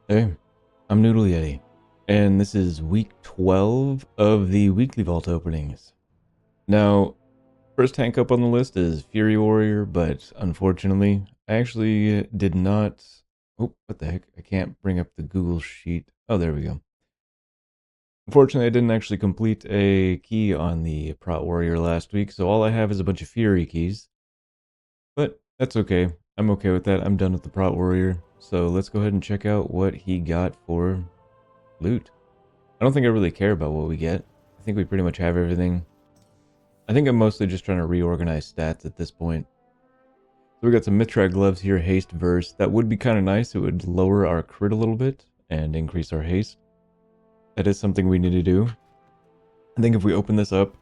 Hey, I'm Noodle Yeti, and this is week 12 of the weekly vault openings. Now, first tank up on the list is Fury Warrior, but unfortunately, I actually did not. Oh, what the heck? I can't bring up the Google Sheet. Oh, there we go. Unfortunately, I didn't actually complete a key on the Prot Warrior last week, so all I have is a bunch of Fury keys. But that's okay. I'm okay with that. I'm done with the Prot Warrior. So let's go ahead and check out what he got for loot. I don't think I really care about what we get. I think we pretty much have everything. I think I'm mostly just trying to reorganize stats at this point. So we got some Mithrak gloves here, haste verse. That would be kind of nice. It would lower our crit a little bit and increase our haste. That is something we need to do. I think if we open this up,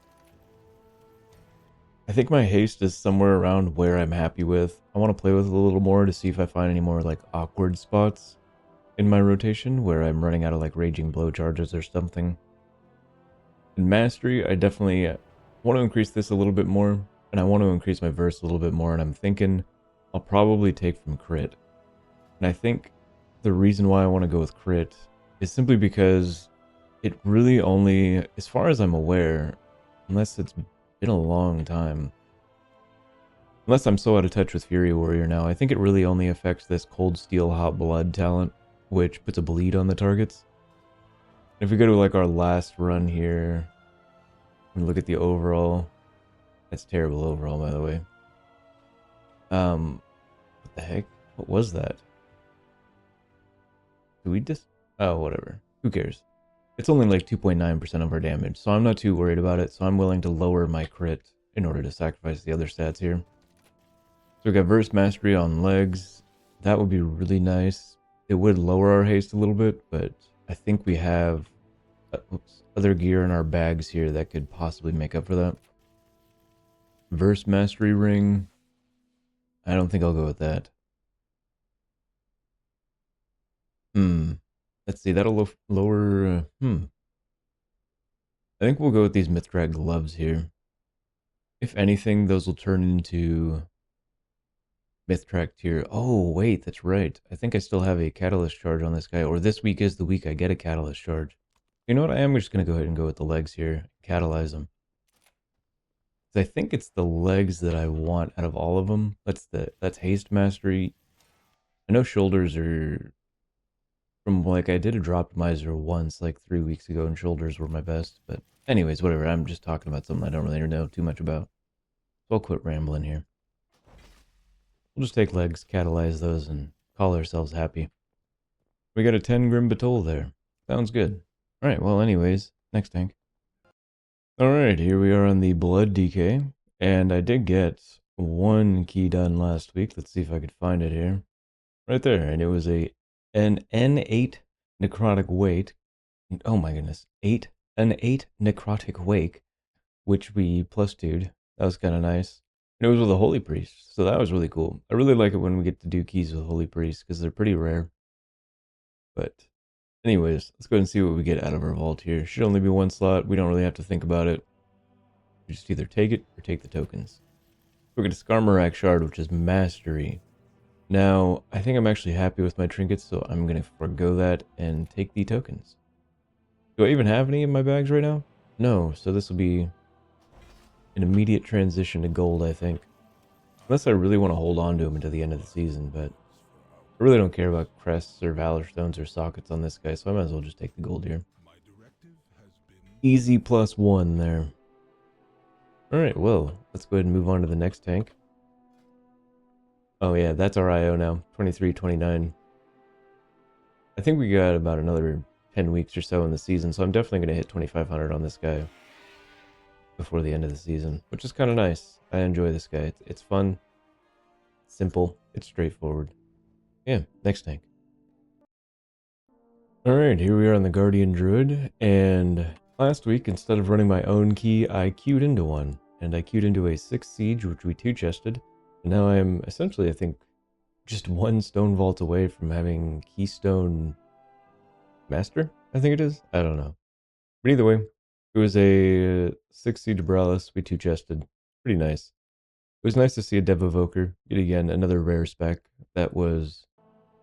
I think my haste is somewhere around where I'm happy with. I want to play with it a little more to see if I find any more like awkward spots in my rotation where I'm running out of like raging blow charges or something. In mastery, I definitely want to increase this a little bit more, and I want to increase my verse a little bit more, and I'm thinking I'll probably take from crit. And I think the reason why I want to go with crit is simply because it really only, as far as I'm aware, unless it's been a long time, unless I'm so out of touch with Fury Warrior now, I think it really only affects this Cold Steel Hot Blood talent, which puts a bleed on the targets. If we go to like our last run here and look at the overall, that's terrible overall, by the way. What the heck? What was that? Do we just... Oh, whatever. Who cares? It's only like 2.9% of our damage, so I'm not too worried about it, so I'm willing to lower my crit in order to sacrifice the other stats here. So we got Verse Mastery on legs. That would be really nice. It would lower our haste a little bit, but I think we have other gear in our bags here that could possibly make up for that. Verse Mastery Ring. I don't think I'll go with that. Let's see, that'll lower... I think we'll go with these Mithrak gloves here. If anything, those will turn into Mithrak tier. Oh, wait, that's right. I think I still have a catalyst charge on this guy, or this week is the week I get a catalyst charge. You know what? I am just going to go ahead and go with the legs here. Catalyze them. I think it's the legs that I want out of all of them. That's haste mastery. I know shoulders are from like I did a dropped miser once like 3 weeks ago, and shoulders were my best. But anyways, whatever. I'm just talking about something I don't really know too much about. So I'll quit rambling here. We'll just take legs, catalyze those, and call ourselves happy. We got a 10 Grim Batol there. Sounds good. Alright, well anyways, next tank. Alright, here we are on the Blood DK, and I did get one key done last week. Let's see if I could find it here. Right there, and it was an N8 necrotic wake. Oh my goodness, an 8 necrotic wake, which we plus 2'd. That was kind of nice. And it was with a Holy Priest, so that was really cool. I really like it when we get to do keys with Holy Priest, because they're pretty rare. But anyways, let's go ahead and see what we get out of our vault here. Should only be one slot. We don't really have to think about it. We just either take it or take the tokens. We get a Skarmorak Shard, which is Mastery. Now, I think I'm actually happy with my trinkets, so I'm going to forego that and take the tokens. Do I even have any in my bags right now? No, so this will be an immediate transition to gold, I think. Unless I really want to hold on to them until the end of the season, but I really don't care about crests or valor stones or sockets on this guy, so I might as well just take the gold here. Easy +1 there. Alright, well, let's go ahead and move on to the next tank. Oh yeah, that's our IO now, 23-29. I think we got about another 10 weeks or so in the season, so I'm definitely going to hit 2,500 on this guy before the end of the season, which is kind of nice. I enjoy this guy. It's fun, it's simple, it's straightforward. Yeah, next tank. Alright, here we are on the Guardian Druid, and last week, instead of running my own key, I queued into one, and I queued into a 6 Siege, which we 2-chested, and now I'm essentially, I think, just one stone vault away from having Keystone Master, I think it is? I don't know. But either way, it was a 6 Siege Bralis, we 2-chested. Pretty nice. It was nice to see a Dev Evoker, yet again, another rare spec that was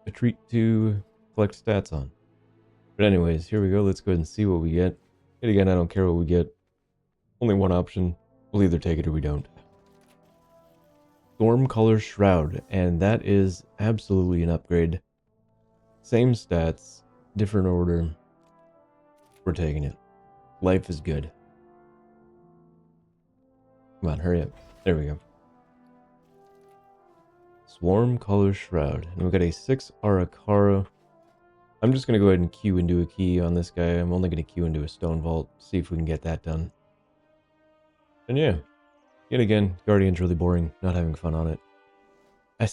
a treat to collect stats on. But anyways, here we go. Let's go ahead and see what we get. Yet again, I don't care what we get. Only one option. We'll either take it or we don't. Storm Color Shroud, and that is absolutely an upgrade. Same stats, different order. We're taking it. Life is good. Come on, hurry up. There we go. Swarm Color Shroud. And we've got a 6 Arakara. I'm just going to go ahead and queue into a key on this guy. I'm only going to queue into a Stone Vault. See if we can get that done. And yeah. Yet again, Guardian's really boring. Not having fun on it. I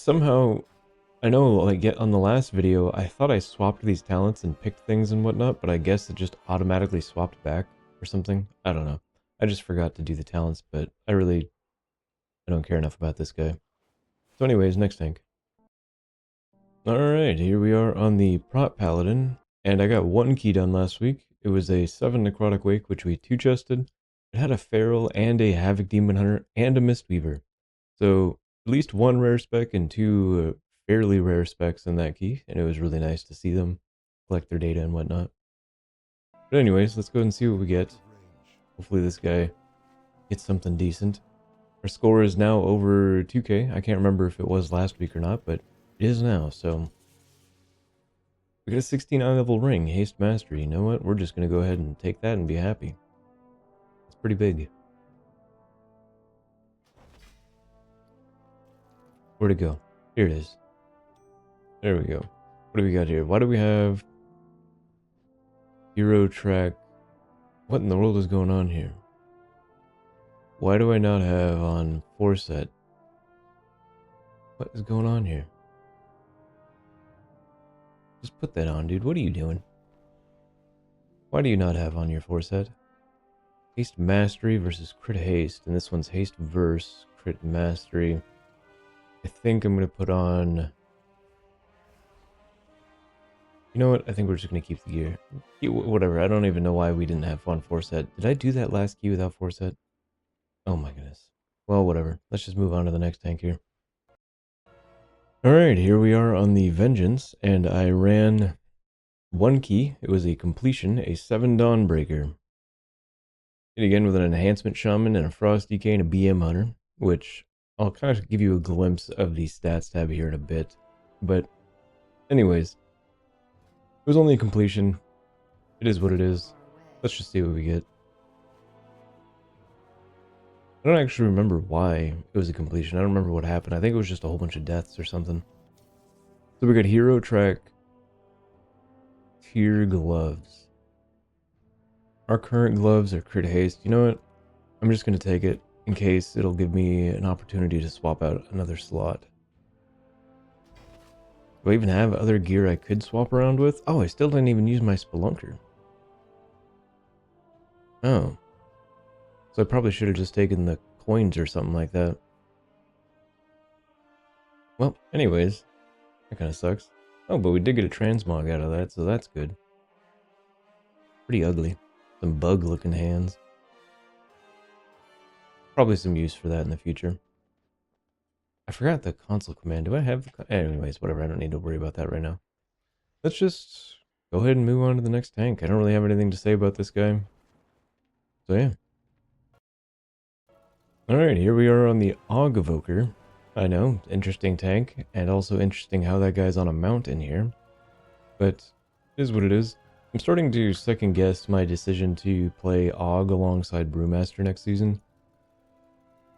know, like, on the last video, I thought I swapped these talents and picked things and whatnot, but I guess it just automatically swapped back or something. I don't know. I just forgot to do the talents, but I don't care enough about this guy. So anyways, next tank. Alright, here we are on the Prot Paladin, and I got one key done last week. It was a 7 Necrotic Wake, which we 2-chested. It had a Feral and a Havoc Demon Hunter and a Mistweaver. So, at least one rare spec and two fairly rare specs in that key, and it was really nice to see them collect their data and whatnot. But anyways, let's go ahead and see what we get. Hopefully this guy gets something decent. Our score is now over 2k. I can't remember if it was last week or not, but it is now, so... We got a 16 level ring, Haste Mastery. You know what? We're just going to go ahead and take that and be happy. It's pretty big. Where'd it go? Here it is. There we go. What do we got here? Why do we have... Hero track... What in the world is going on here? Why do I not have on Forset? What is going on here? Just put that on, dude. What are you doing? Why do you not have on your Forset? Haste Mastery versus Crit Haste. And this one's Haste versus Crit Mastery. I think I'm going to put on... You know what? I think we're just going to keep the gear. Whatever. I don't even know why we didn't have on Forset. Did I do that last key without Forset? Oh my goodness. Well, whatever. Let's just move on to the next tank here. Alright, here we are on the Vengeance, and I ran one key. It was a completion, a 7 Dawnbreaker. And again with an Enhancement Shaman and a Frost DK and a BM Hunter, which I'll kind of give you a glimpse of the stats tab here in a bit. But anyways, it was only a completion. It is what it is. Let's just see what we get. I don't actually remember why it was a completion. I don't remember what happened. I think it was just a whole bunch of deaths or something. So we got Hero Track Tier Gloves. Our current gloves are Crit Haste. You know what? I'm just going to take it in case it'll give me an opportunity to swap out another slot. Do I even have other gear I could swap around with? Oh, I still didn't even use my Spelunker. Oh. So I probably should have just taken the coins or something like that. Well, anyways, that kind of sucks. Oh, but we did get a transmog out of that, so that's good. Pretty ugly. Some bug-looking hands. Probably some use for that in the future. I forgot the console command. Do I have the... Anyways, whatever. I don't need to worry about that right now. Let's just go ahead and move on to the next tank. I don't really have anything to say about this guy. So yeah. Alright, here we are on the Og Evoker. I know, interesting tank, and also interesting how that guy's on a mount in here. But, it is what it is. I'm starting to second guess my decision to play Og alongside Brewmaster next season.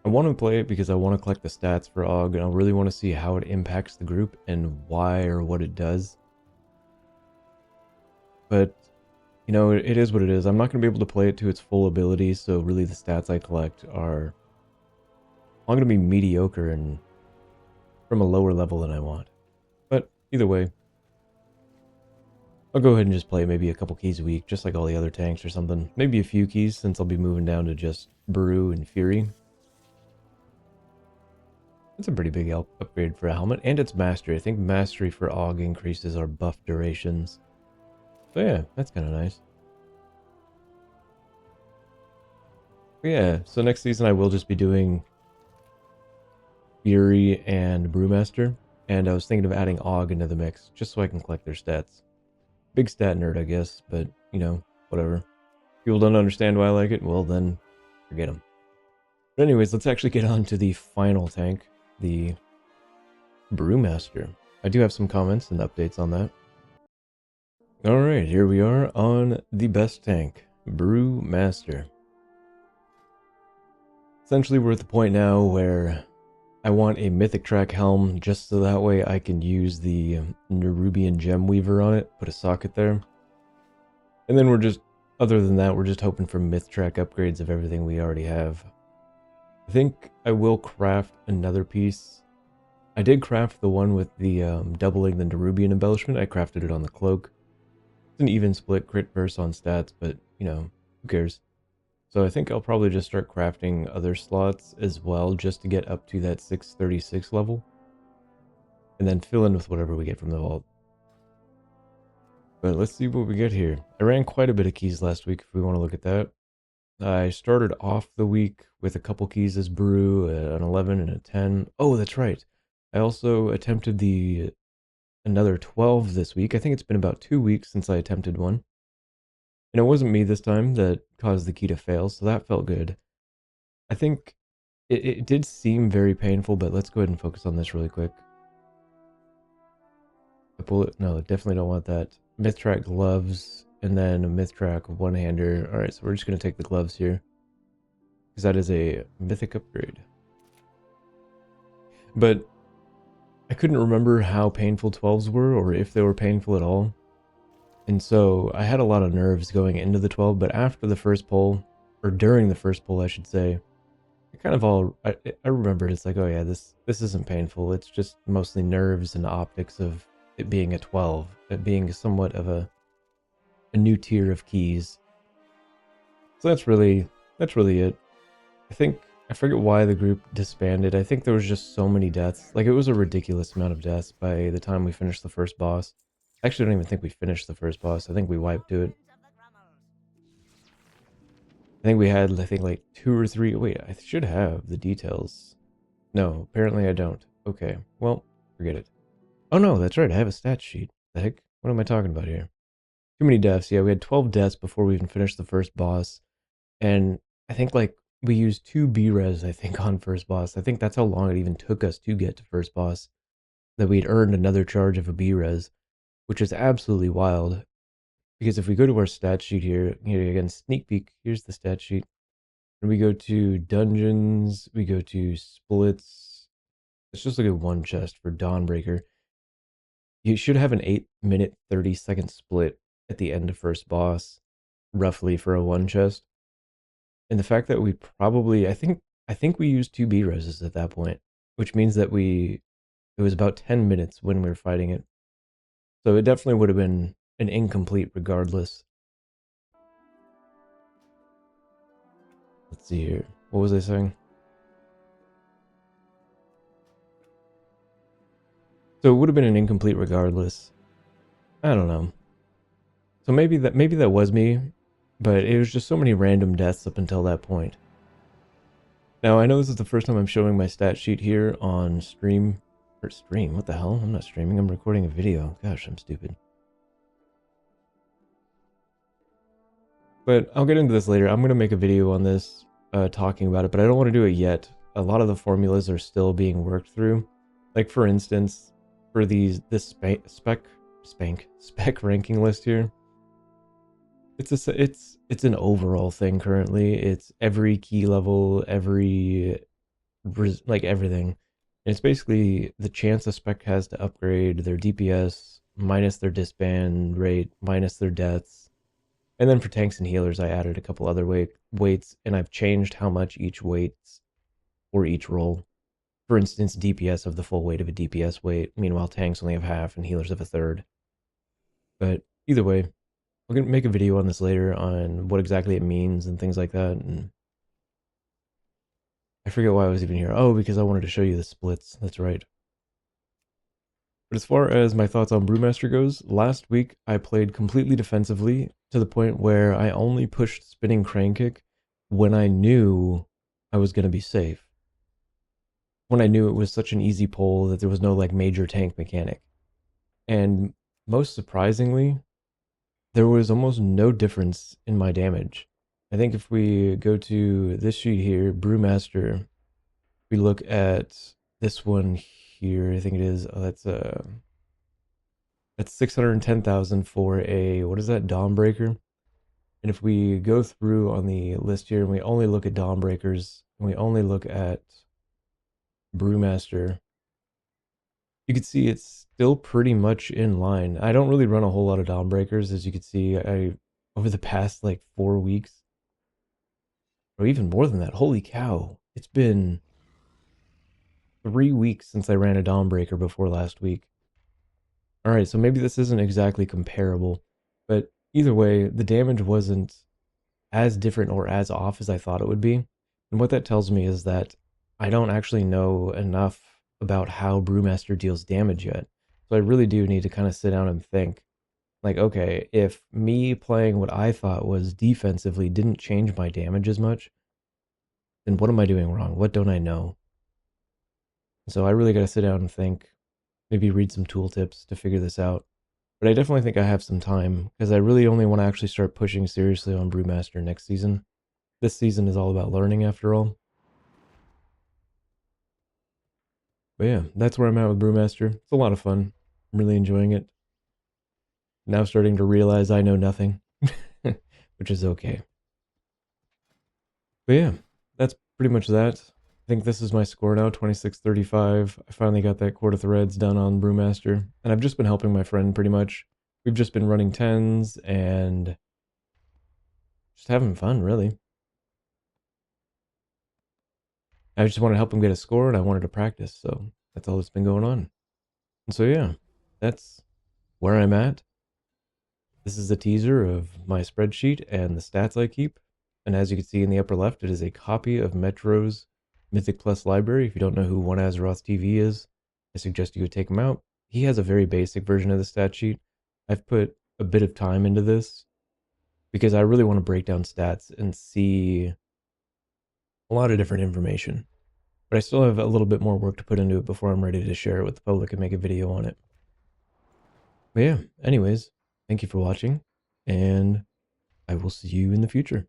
I want to play it because I want to collect the stats for Og, and I really want to see how it impacts the group and why or what it does. But, you know, it is what it is. I'm not going to be able to play it to its full ability, so really the stats I collect are... I'm going to be mediocre and from a lower level than I want. But either way, I'll go ahead and just play maybe a couple keys a week, just like all the other tanks or something. Maybe a few keys since I'll be moving down to just Brew and Fury. It's a pretty big upgrade for a helmet, and it's Mastery. I think Mastery for Og increases our buff durations. So yeah, that's kind of nice. But yeah, so next season I will just be doing Fury and Brewmaster, and I was thinking of adding Og into the mix, just so I can collect their stats. Big stat nerd, I guess, but whatever. People don't understand why I like it, well then, forget them. But anyways, let's actually get on to the final tank, the Brewmaster. I do have some comments and updates on that. Alright, here we are on the best tank, Brewmaster. Essentially, we're at the point now where I want a Mythic Track helm just so that way I can use the Nerubian Gem Weaver on it, put a socket there. And then other than that, we're just hoping for Myth Track upgrades of everything we already have. I think I will craft another piece. I did craft the one with the doubling the Nerubian embellishment. I crafted it on the cloak. It's an even split crit verse on stats, but who cares? So I think I'll probably just start crafting other slots as well, just to get up to that 636 level. And then fill in with whatever we get from the vault. But let's see what we get here. I ran quite a bit of keys last week if we want to look at that. I started off the week with a couple keys as brew, an 11 and a 10. Oh, that's right. I also attempted another 12 this week. I think it's been about 2 weeks since I attempted one. And it wasn't me this time that caused the key to fail, so that felt good. I think it did seem very painful, but let's go ahead and focus on this really quick. A bullet, no, definitely don't want that. Mythtrack gloves, and then a Mythtrack one-hander. Alright, so we're just going to take the gloves here, because that is a mythic upgrade. But I couldn't remember how painful 12s were, or if they were painful at all. And so I had a lot of nerves going into the 12, but after the first pull, or during the first pull, I should say, I remembered it's like, oh yeah, this isn't painful. It's just mostly nerves and optics of it being a 12, it being somewhat of a new tier of keys. So that's really it. I forget why the group disbanded. I think there was just so many deaths. Like, it was a ridiculous amount of deaths by the time we finished the first boss. I actually don't even think we finished the first boss. I think we wiped to it. I think we had, like 2 or 3. Wait, I should have the details. No, apparently I don't. Okay, well, forget it. Oh no, that's right, I have a stat sheet. The heck? What am I talking about here? Too many deaths. Yeah, we had 12 deaths before we even finished the first boss. And I think, like, we used 2 B-res, I think, on first boss. I think that's how long it even took us to get to first boss. That we'd earned another charge of a B-res, which is absolutely wild. Because if we go to our stat sheet here again, sneak peek, here's the stat sheet. And we go to dungeons, we go to splits. Let's just look at one chest for Dawnbreaker. You should have an 8-minute, 30-second split at the end of first boss, roughly, for a one chest. And the fact that we probably, I think we used 2 B-reses at that point, which means that it was about 10 minutes when we were fighting it. So it definitely would have been an incomplete regardless. Let's see here. What was I saying? So it would have been an incomplete regardless. I don't know. So maybe that was me, but it was just so many random deaths up until that point. Now, I know this is the first time I'm showing my stat sheet here on stream. Or stream? What the hell? I'm not streaming, I'm recording a video. Gosh, I'm stupid. But I'll get into this later. I'm going to make a video on this, talking about it, but I don't want to do it yet. A lot of the formulas are still being worked through. Like, for instance, for this spec ranking list here, it's an overall thing currently. It's every key level, like everything. And it's basically the chance a spec has to upgrade their DPS minus their disband rate minus their deaths. And then for tanks and healers, I added a couple other weights, and I've changed how much each weights for each role. For instance, DPS of the full weight of a DPS weight. Meanwhile, tanks only have half and healers have a third. But either way, we're going to make a video on this later on what exactly it means and things like that. And I forget why I was even here. Oh, because I wanted to show you the splits. That's right. But as far as my thoughts on Brewmaster goes, last week I played completely defensively to the point where I only pushed spinning crane kick when I knew I was going to be safe. When I knew it was such an easy pull that there was no like major tank mechanic. And most surprisingly, there was almost no difference in my damage. I think if we go to this sheet here, Brewmaster, we look at this one here, I think it is, oh, that's 610,000 for a, what is that, Dawnbreaker? And if we go through on the list here and we only look at Dawnbreakers and we only look at Brewmaster, you can see it's still pretty much in line. I don't really run a whole lot of Dawnbreakers, as you can see. I over the past like 4 weeks, or even more than that. Holy cow! It's been 3 weeks since I ran a Dawnbreaker before last week. All right, so maybe this isn't exactly comparable, but either way, the damage wasn't as different or as off as I thought it would be. And what that tells me is that I don't actually know enough about how Brewmaster deals damage yet. So I really do need to kind of sit down and think, like, okay, if me playing what I thought was defensively didn't change my damage as much, then what am I doing wrong? What don't I know? So I really got to sit down and think, maybe read some tooltips to figure this out. But I definitely think I have some time because I really only want to actually start pushing seriously on Brewmaster next season. This season is all about learning after all. But yeah, that's where I'm at with Brewmaster. It's a lot of fun. I'm really enjoying it. Now starting to realize I know nothing, which is okay. But yeah, that's pretty much that. I think this is my score now, 2635. I finally got that Court of Threads done on Brewmaster, and I've just been helping my friend pretty much. We've just been running tens and just having fun, really. I just wanted to help him get a score, and I wanted to practice, so that's all that's been going on. And so yeah, that's where I'm at. This is a teaser of my spreadsheet and the stats I keep. And as you can see in the upper left, it is a copy of Metro's Mythic Plus library. If you don't know who One Azeroth TV is, I suggest you go take him out. He has a very basic version of the stat sheet. I've put a bit of time into this because I really want to break down stats and see a lot of different information. But I still have a little bit more work to put into it before I'm ready to share it with the public and make a video on it. But yeah, anyways, thank you for watching, and I will see you in the future.